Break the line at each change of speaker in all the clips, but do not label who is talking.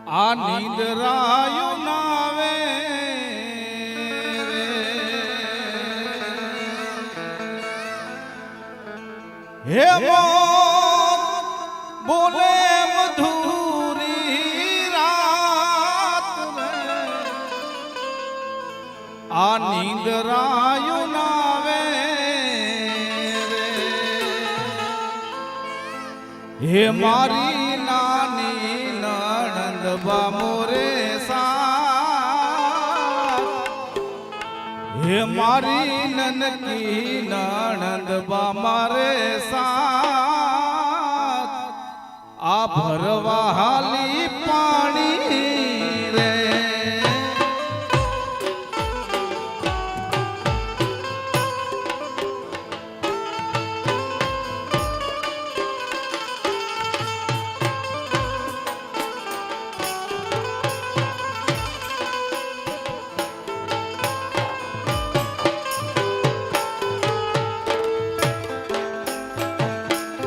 આ નીંદરાયું નાવે હે મોત બોલે મધુરી રાત રે આ નીંદરાયું નાવે હે મારી નાની નણંદ બામોરે સા હે મારી નનકી નણંદ બામારે સાથ આ ભરવા હાલી પાણી રે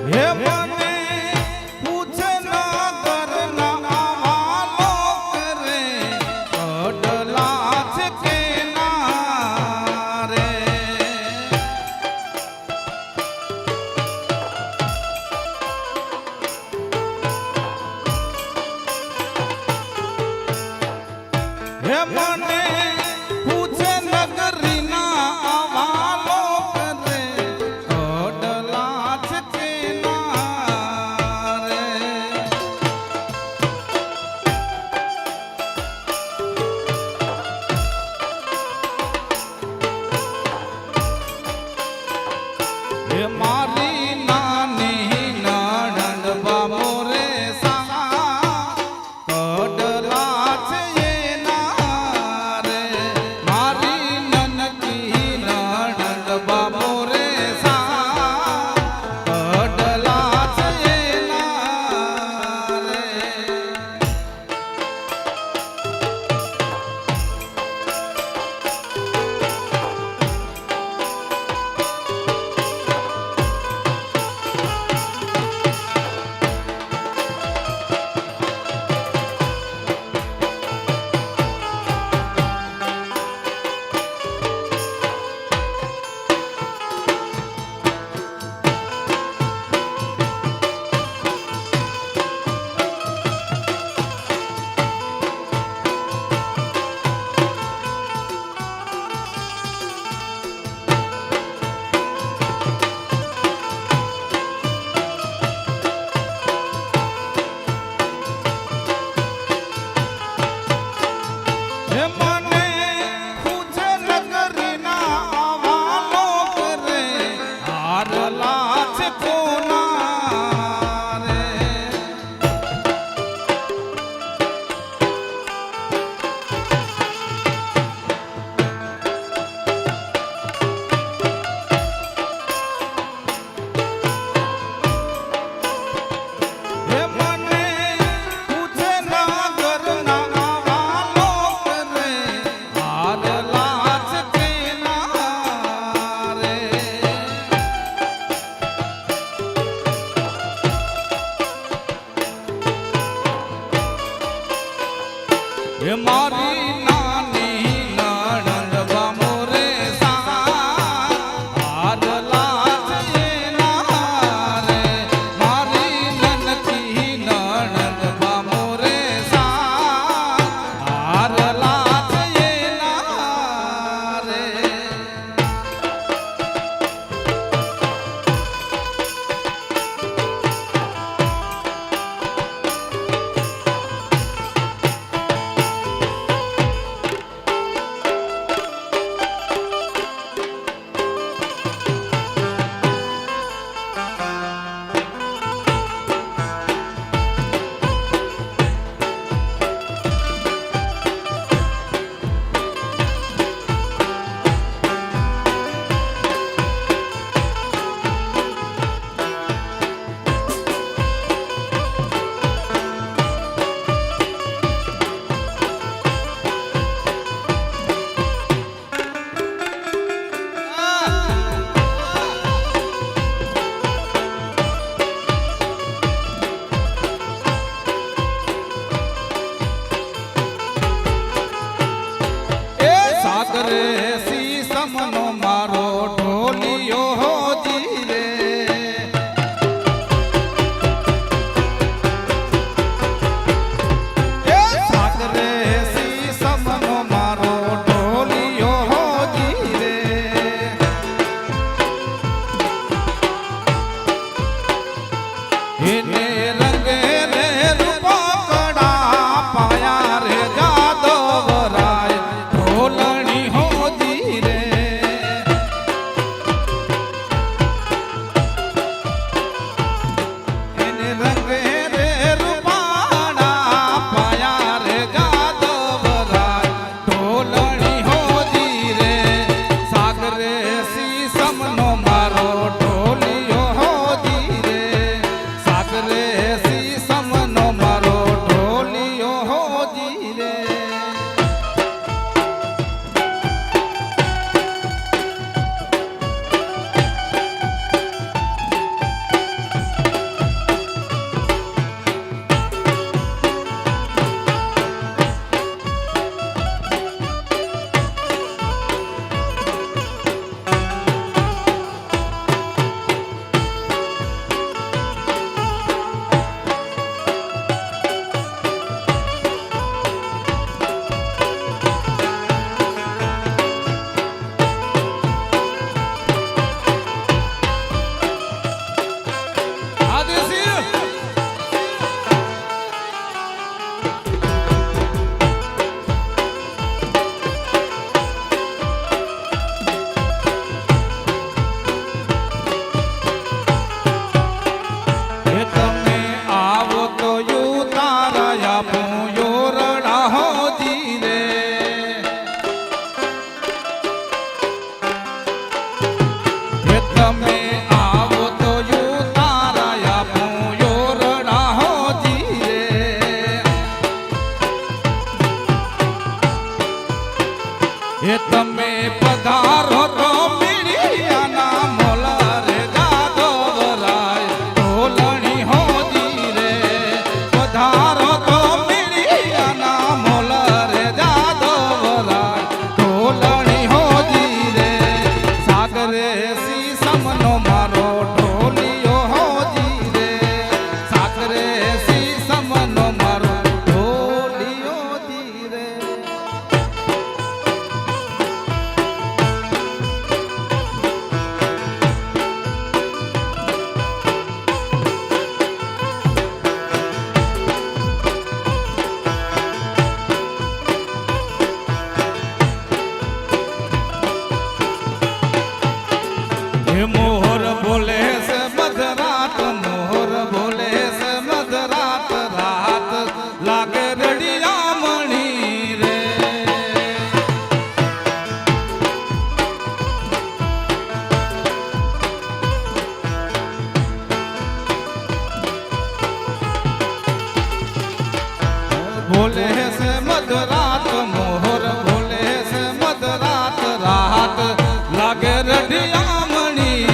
હે મને પૂછે ના કરના આવાલો કરે અડલા છે કે ના રે હે મને પૂછે નગરીના આવાલો કરે અડલા છે કે હે મારી નાની નણંદ બામોરે સા કડલા છે એના રે મારી નનકી નણંદ બામોરે સા કડલા છે એના રે હે મને પૂછે નગરીના આવાલો કરે હારલા છે કોના રે હે મને પૂછે નગરના આવાલો કરે હારલા છે કે ના રે હે મારી નાની નણંદ બામોરે સા હારલા છે એના રે મારી નનકી નણંદ બામોરે સા હારલા છે એના રે સાગરે સીસમનો મારો ઢોલિયો જીરે એ સાગરે સીસમનો મારો ઢોલિયો જીરે એને રંગે રે રૂપકડા પાયા રે જાદવરાય ઢોલણી હોજી રે એને રંગે રે રૂપાડા પાયા રે જાદવરાય ઢોલણી હોજી રે સાગરે સીસમનો મારો ઢોલિયો હોજી રે સાગરે સીસમનો મારો ઢોલિયો હોજી રે એ તમે આવો તો યુ તારા પૂયો રડા હોજી રે એ તમે આવો તો યુ તારા પૂયો રડા હોજી રે એ તમે પધારો તો મીડિયાના મોલા રે જાદવરાય ઢોલણી હોજી રે પધારો તો મીડિયાના મોલા રે જાદવરાય ઢોલણી હોજી રે સાગરે સીસમનો મારો ઢોલિયો હોજી રે સાગરે સીસમનો મારો ઢોલિયો હોજી રે એ મોર બોલે છે મધરાત મોર બોલે છે મધરાત રાત લાગે રડિયા મણી રે બોલે છે મધરાત મોર બોલે છે મધરાત રાત લાગે રડિયા મણી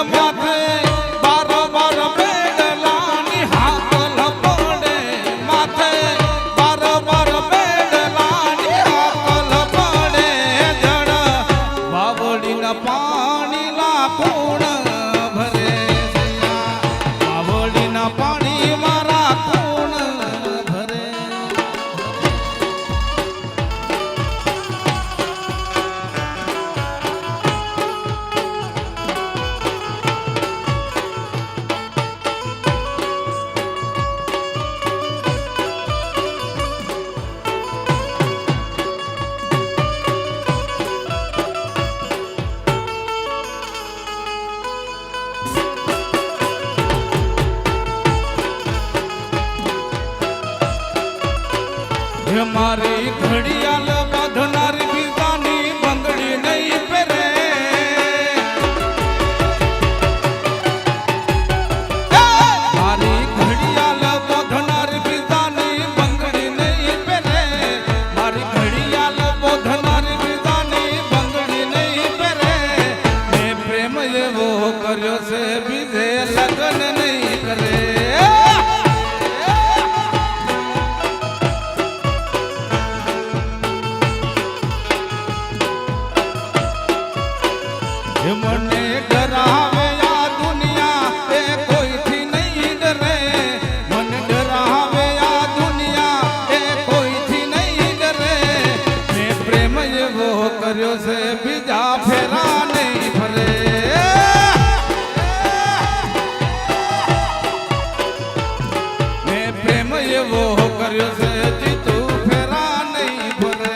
માથે બારોબાર બેડલાની હાકલ પડે માથે બારોબાર બેડલાની હાકલ પડે જડ વાવડીના પાણીના કુણ ભરે વાવડીના પાણી મારા કુણ ભરે મારી ઘડિયાળ બાંધનારી બીજાની બંગડી નહીં પહેરે મારી ઘડિયાળ બાંધનારી બીજાની બંગડી નહીં પહેરે મારી ઘડિયાળ બાંધનારી બીજાની બંગડી નહીં પહેરે મેં પ્રેમ એવો કર્યો છે બીજે લગ્ન નહીં કરે મને ડરાવે આ દુનિયા એ કોઈથી નહીં ડરે મને ડરાવે આ દુનિયા એ કોઈથી નહીં ડરે મેં પ્રેમ એવો કર્યો છે બીજા ફેરા નહીં ફરે મેં પ્રેમ એવો કર્યો છે જીતું ફેરા નહીં ફરે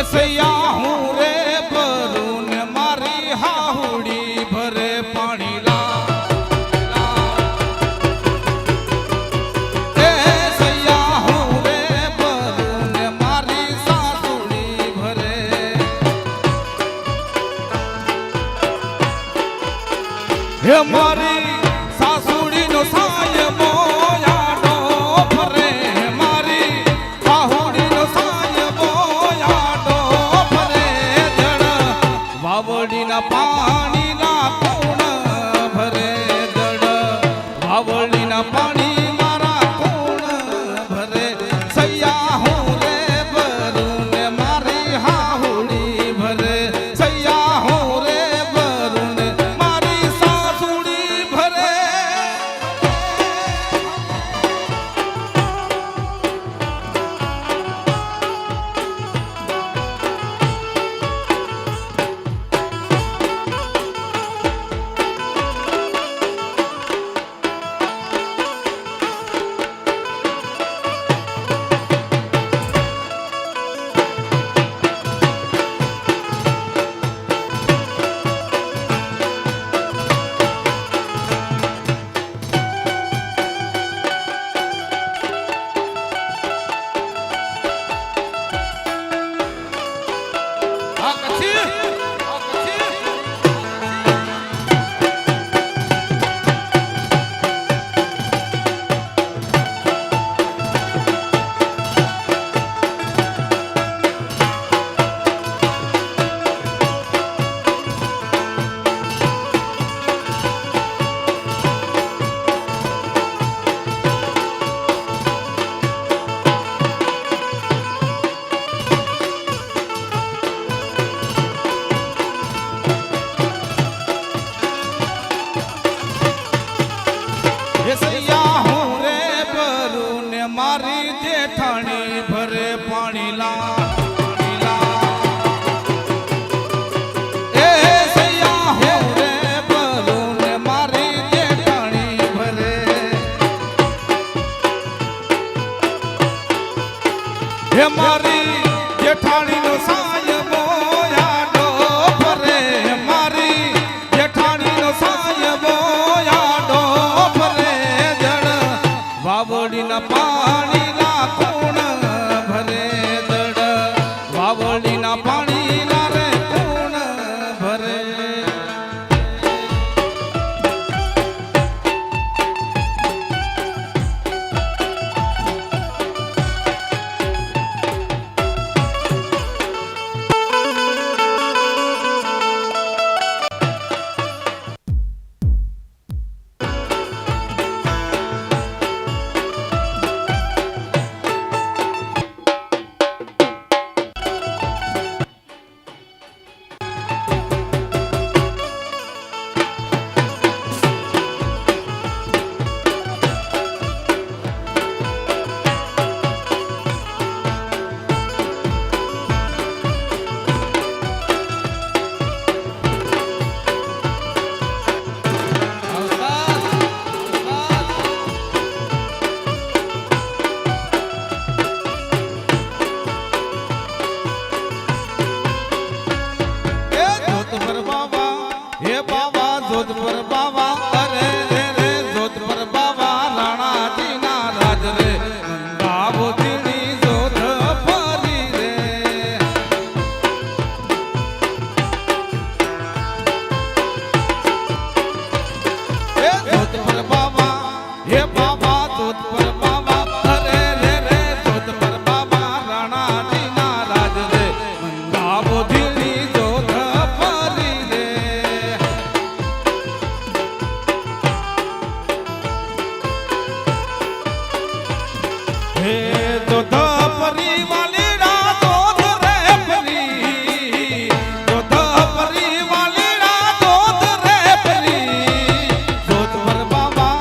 સૈયા હું રે ભરું ને મારી હાહુડી ભરે પાણી સૈયા હું રે ભરું ને મારી સાસુડી ભરે હે મારી સાસુડી નો સાય મોયાડો ભરે મારી હાહુડી નો સાય વાવડીના પાણીના કુણ ભરે દડ વાવડીના પાણી મારા કુણ ભરે સૈયા હું રે ભરું ને મારી હાહુડી ભરે સૈયા હું રે ભરું ને મારી સાસુડી ભરે મારી જેઠાણી ભરે પાણી લા હે મારી જેઠાણીનો સાયબો આડો ફરે મારી જેઠાણીનો સાયબો આડો ફરે જડ વાવડીના પાણીના ખૂણ ભરે જડ વાવડીના પાણીના રે ખૂણ ભરે જોધપુર બાવા અરે રે રે જોધપુર બાવા રાણાજી ના રાજ રે બાબુ દીની જોધ ફરી રે હે જોધપુર બાવા હે બાબા જોધપુર બાવા અરે રે રે જોધપુર બાવા રાણાજી ના રાજ રે બાબુ દીની જોધ ફરી રે જોધ પરી વાલી રા જોધ રે પરી જોધ પરી વાલી રા જોધ રે પરી જોધપુર બાબા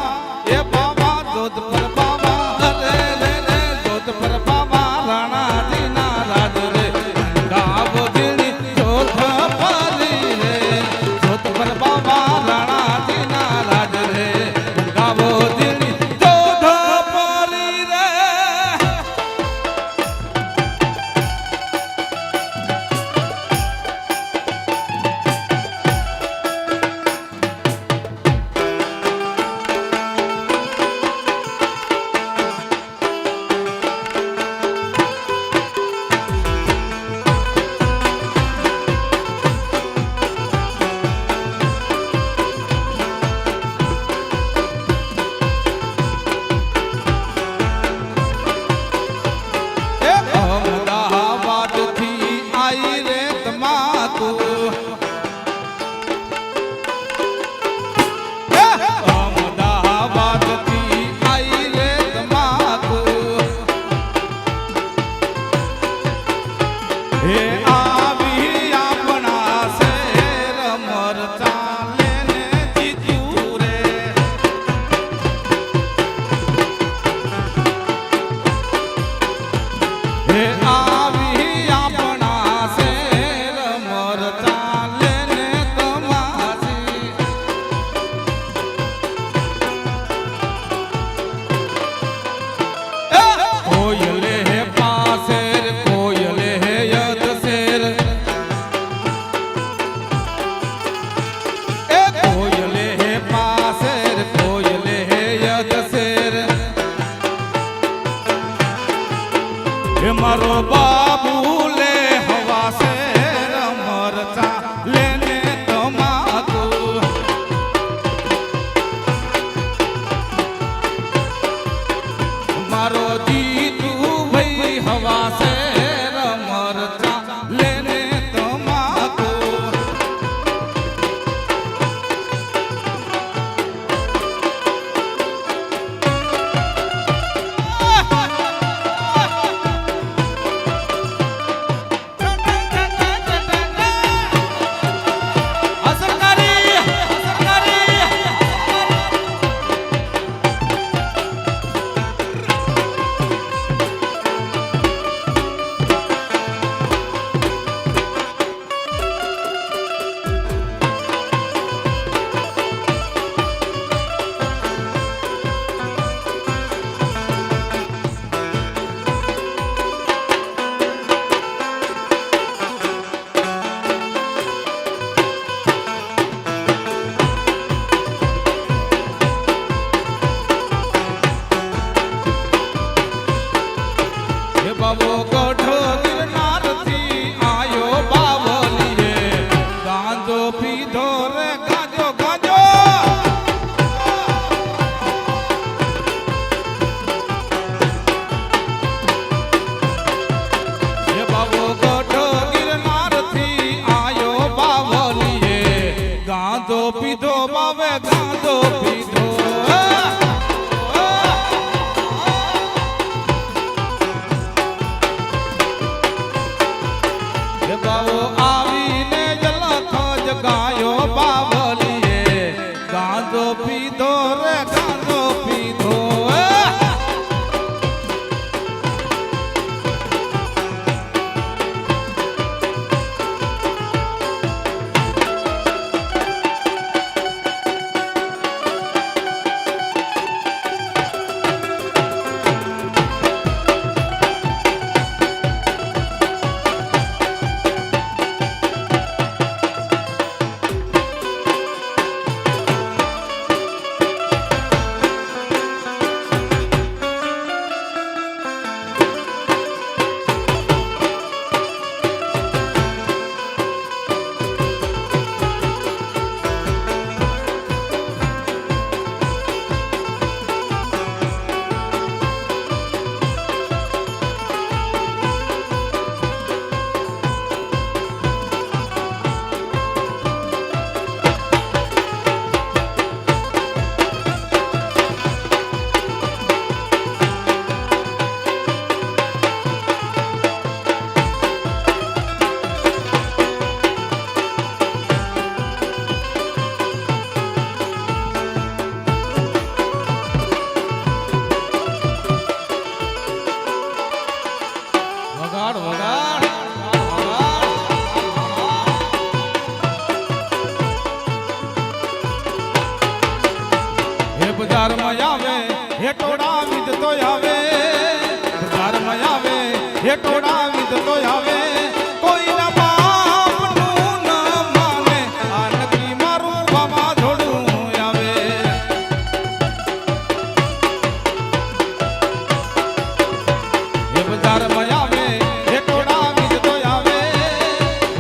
એ બાબા જોધપુર બાબા અરે રે રે જોધપુર બાબા રાણાજી ના રાજ રે ગાવો દીની જોધ પરી રે જોધપુર બાબા રાણાજી ના રાજ રે ગાવો દીની જોધ પરી રે અમદાવાદથી આઈ રે તમાકુ અમદાવાદથી આઈ રે તમાકુ હે આવી આપણા શેર મરચા લેને જીત્યું રે હે આવી આપણા શેર મરચા લેને તમાસી કોયલે હે પાસેર કોયલે હે યદ શેર કોયલે હે પાસેર કોયલે હે યદ શેર હે મારો બાબુ લે હવા શેર મરચા લેને તમાકુ મારો જીતુ ભાઈ હવા શેર મરચા લેને તમાકુ બાબો ગઢ ગિરનારથી આયો બાવલીએ ગાંજો પીધો રે ગાંજો ગાંજો એ બાબો ગઢ ગિરનારથી આયો બાવલીએ ગાંજો પીધો બાવે ગાંજો પીધો બાવો આવીને જલખ જગાયો બાવલીએ ગાંજો પીધો રે ગાંજો પીધો વગાડ વગાડ હે બજારમાં આવે હે ટોળા વિધતો આવે બજારમાં આવે હે ટોળા વિધતો આવે કોઈના બાપનું ન માને આ નક્કી મારું વાવાઝોડું આવે હે બજારમાં આવે હે ટોળા વિધતો આવે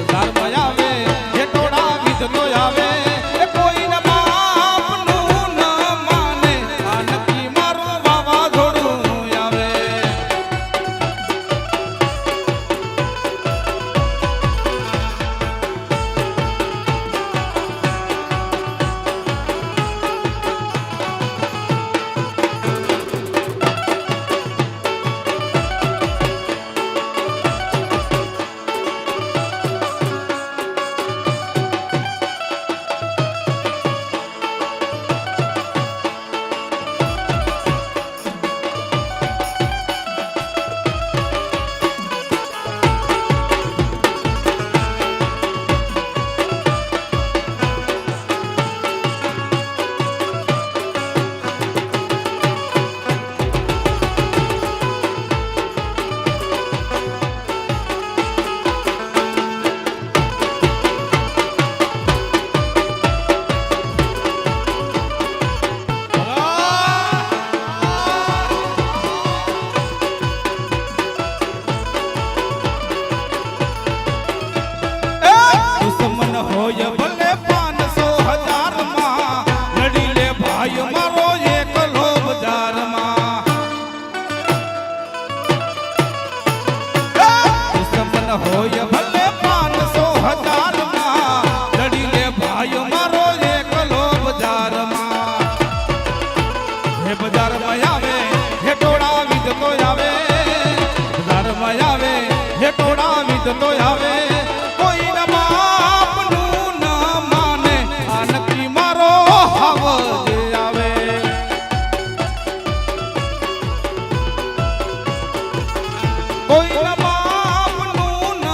બજારમાં આવે હે ટોળા વિધતો આવે એ કોઈના બાપનું ન માને આ નક્કી મારું વાવાઝોડું આવે દુશ્મન હોય ભલે 500,000 માં લડી લે ભાઈ મારો એકલો બજારમાં દુશ્મન હોય ભલે 500,000 માં લડી લે ભાઈ મારો એકલો બજારમાં હે બજારમાં આવે હે ટોળા વિધતો આવે બજારમાં આવે હે ટોળા વિધતો આવે કોઈના બાપનું ન માને આ નક્કી મારો હવજ આવે કોઈના બાપનું ન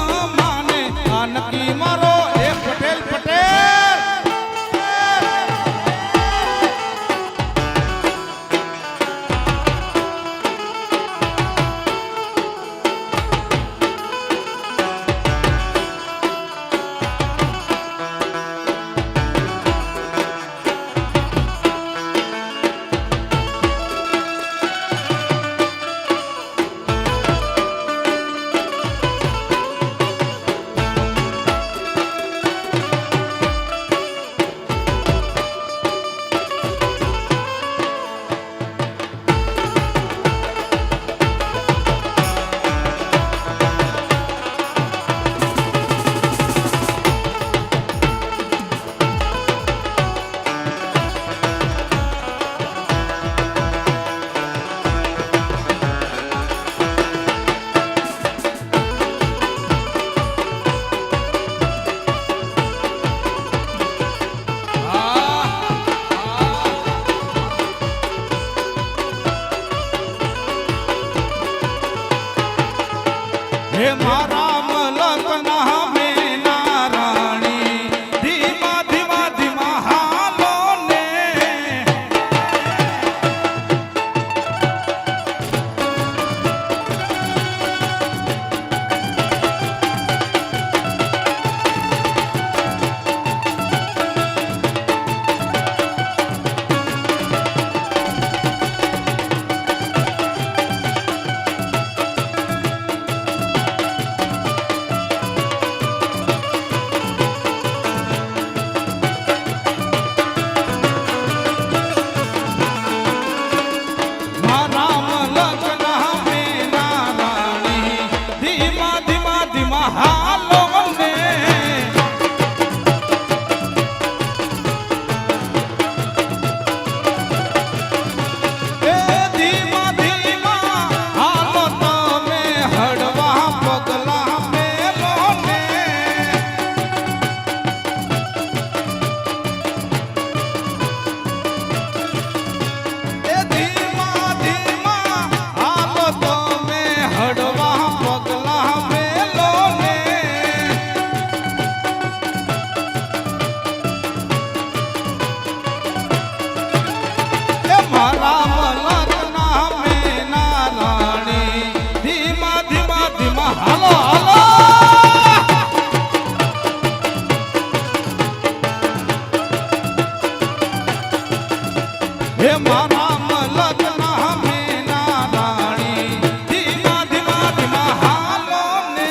હે મારા મલકના મેના રાણી ધીમા ધીમા ધીમા હાલો ને હે મારા મલકના મેના રાણી ધીમા ધીમા ધીમા હાલો ને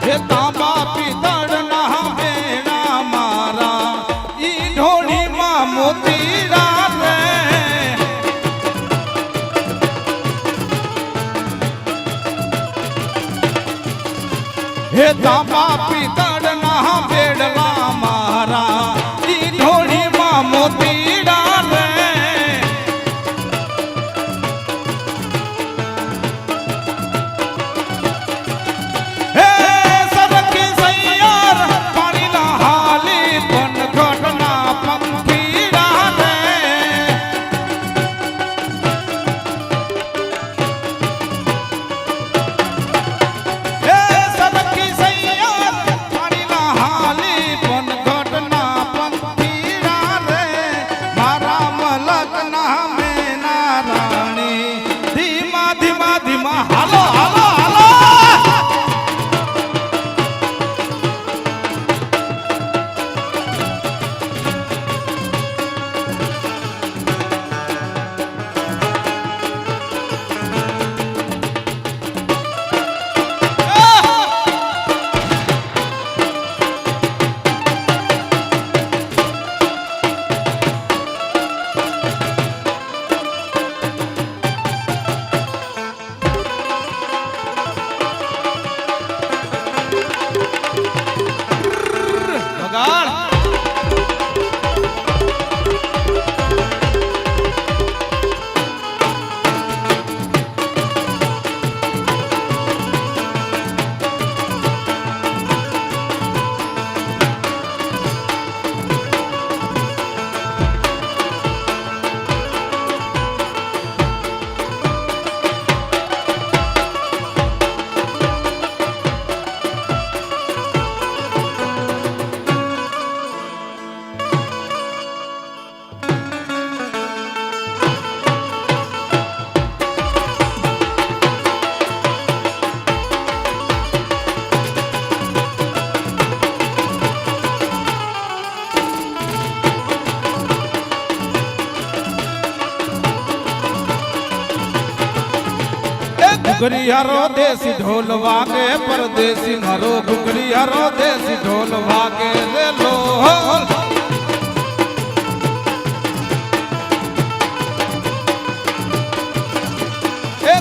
હે તાંબા પિત્તળના મેણા મારા ઈ ઢોળીમાં મોતીડા રે હે તાંબા પિત્તળના બેડલા મારા ઈ ઢોળીમાં મોતીડા રે હાલ ઘુઘરીયારો દેશી ઢોલ વાગે પરદેશી મારો ઘુઘરીયારો દેશી ઢોલ વાગે રે લોલ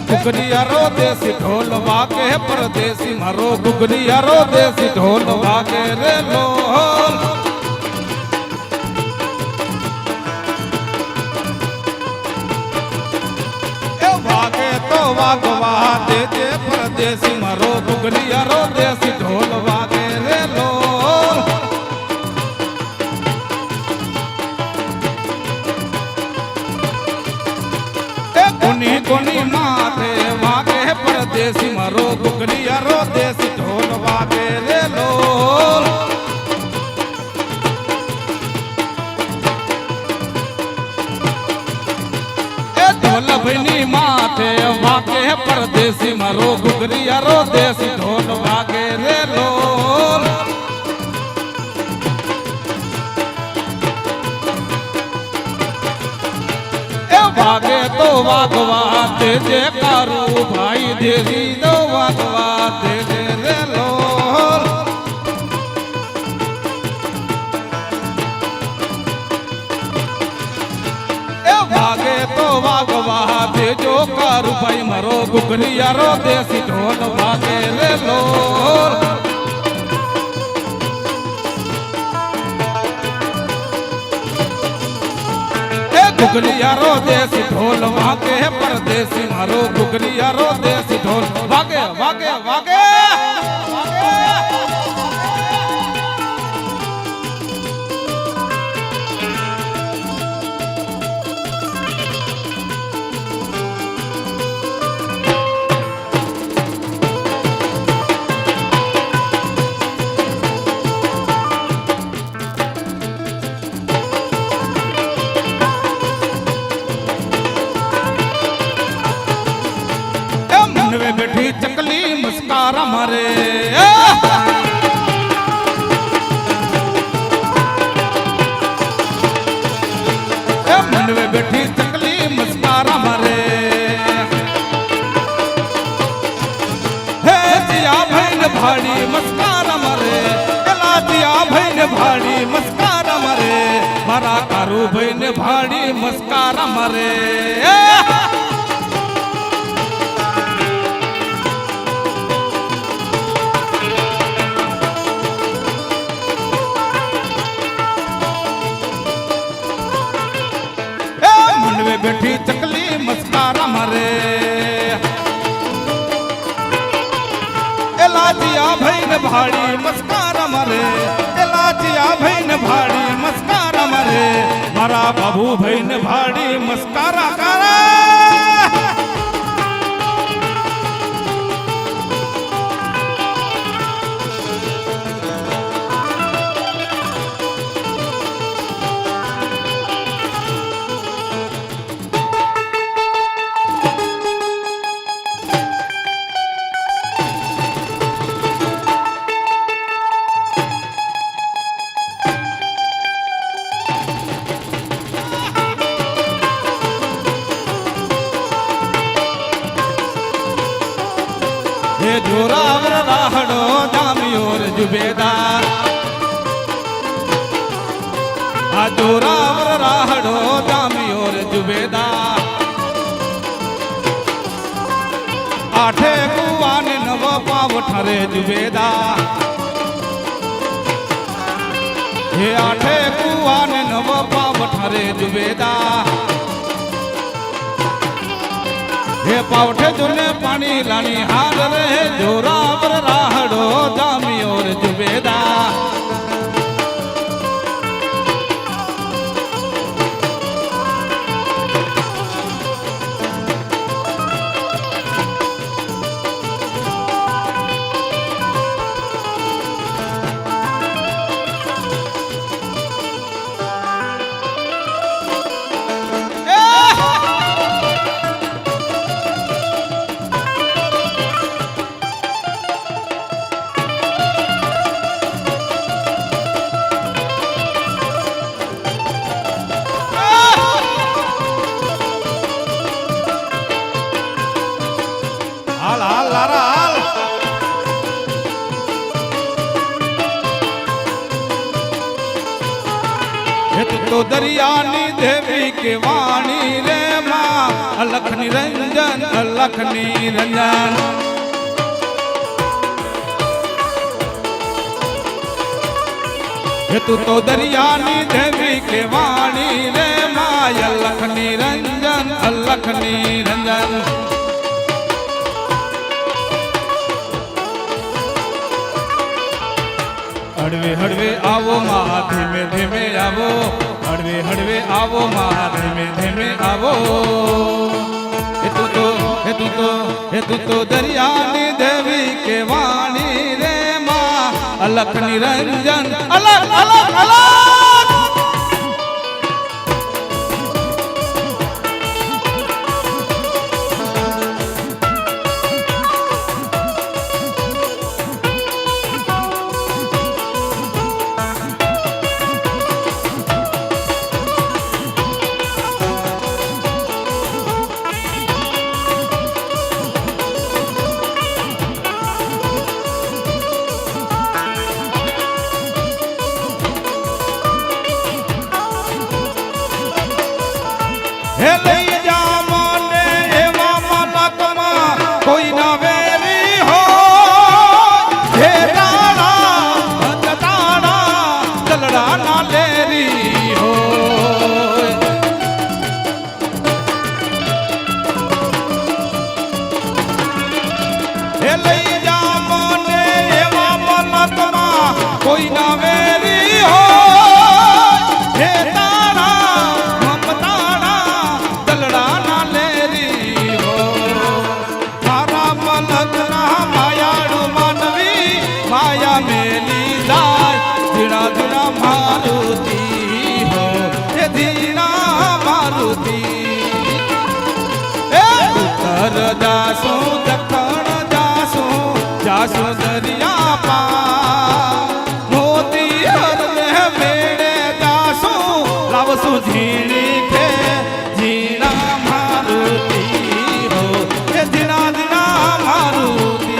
ઘુઘરીયારો દેશી ઢોલ વાગે પરદેશી મારો ઘુઘરીયારો દેશી ઢોલ વાગે રે લોલ વાગવા દેજે પરદેશી મારો ઘુઘરીયારો દેશી ઢોલ વાગે રે લોલ એ કોની કોની માથે વાગે પરદેશી મારો ઘુઘરીયારો દેશી ઢોલ વાગે રે લોલ ઢોલભની માથે વાગે પરદેશી મારો ઘુઘરીયારો દેશી ઢોલ વાગે રે લોલ એ વાગે તો વાગવા દેજે કારું ભાઈ દેવી તો વાગવા દેજે રે લોલ વાગે તો વાગવા દેજો કારું ભાઈ મારો ઘુઘરીયારો દેશી ઢોલ વાગે રે લોલ એ ઘુઘરીયારો દેશી ઢોલ વાગે પરદેશી મારો ઘુઘરીયારો દેશી ઢોલ વાગે વાગે વાગે બેઠી ચકલી મસ્કારા મારે મનવે બેઠી ચકલી મસ્કારા મારે હે જીયા ભાઈ ને ભાડી મસ્કારા મારે એલા જીયા ભાઈ ને ભાડી મસ્કારા મારે મારા કારું ભાઈ ને ભાડી મસ્કારા મારે બેઠી ચકલી મસ્કારા મારે એલાજીયા ભાઈ ને ભાડી મસ્કારા મારે એલાજીયા ભાઈ ને ભાડી મસ્કારા મારે મારા બાબુ ભાઈ ને ભાડી મસ્કારા કરે જોરાવર રાહડો જામિયોર જુબેદાર આ જોરાવર રાહડો જામિયોર જુબેદાર આઠે કુવાને નવ પાવ ઠરે જુબેદાર હે આઠે કુવાને નવ પાવ ઠરે જુબેદાર હે પાવઠે જોને પાણી લાણી હાલ રે જોરાવર રાહડો જામિયોર જુબેદા તો દરિયાની દેવી કે વાણી રે માં અલખ નિરંજન અલખ નિરંજન હે તું તો દરિયાની દેવી કે વાણી રે માં અલખ નિરંજન અલખ નિરંજન હળવે હળવે આવો માં ધીમે ધીમે આવો હળવે હળવે આવો માં ધીમે ધીમે આવો હે તું તો દરિયાની દેવી કે વાણી રે માં અલખ નિરંજન અલખ અલખ અલખ હે લઈ જા મને એવા મલકમાં કોઈ ના વેરી હો હે તાણા દલડા ના લેરી હો હે લઈ જા મને એવા મલકમાં કોઈ ના વેરી હો હે मारुति हो ये धीरा मारुति उत्तर जासो दक्षिण जासो जासो दरिया पार मोती हर में मेरे जासो लावसो झीणी थे झीणा मारुति हो ये धीरा धीरा मारुति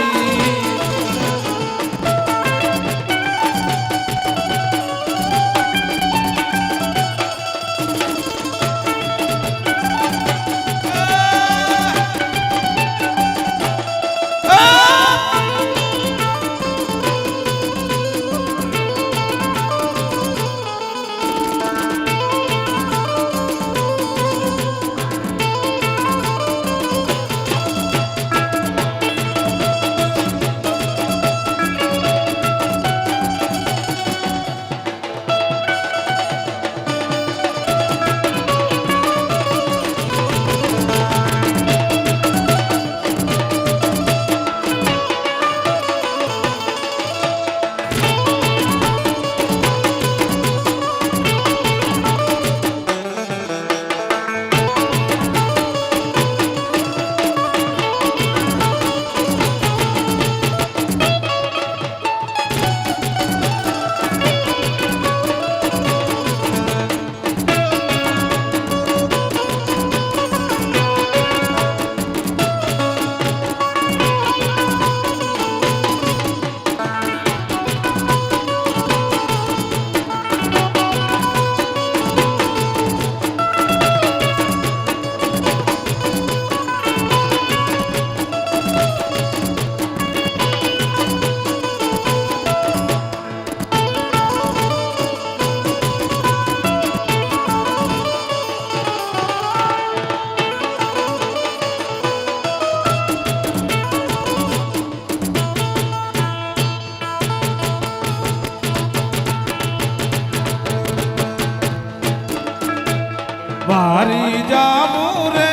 वारी जाऊं रे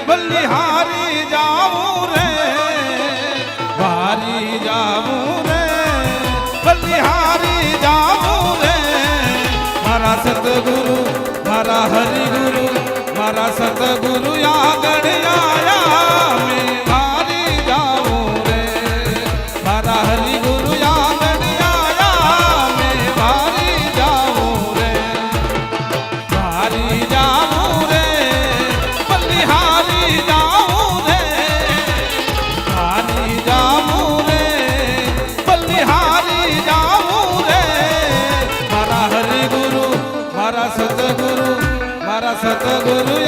बलिहारी जाऊं रे वारी जाऊं रे बलिहारी जाऊं रे मारा सतगुरु मारा हरि गुरु मारा सतगुरु आगड़ आया मैं वारी जाऊं रे मारा हरि गुरु आगड़ आया मैं वारी जाऊं रे वारी जाऊं रे बलिहारी जाऊं रे वारी जाऊं रे बलिहारी जाऊं रे मारा हरि गुरु मारा સતગુરુ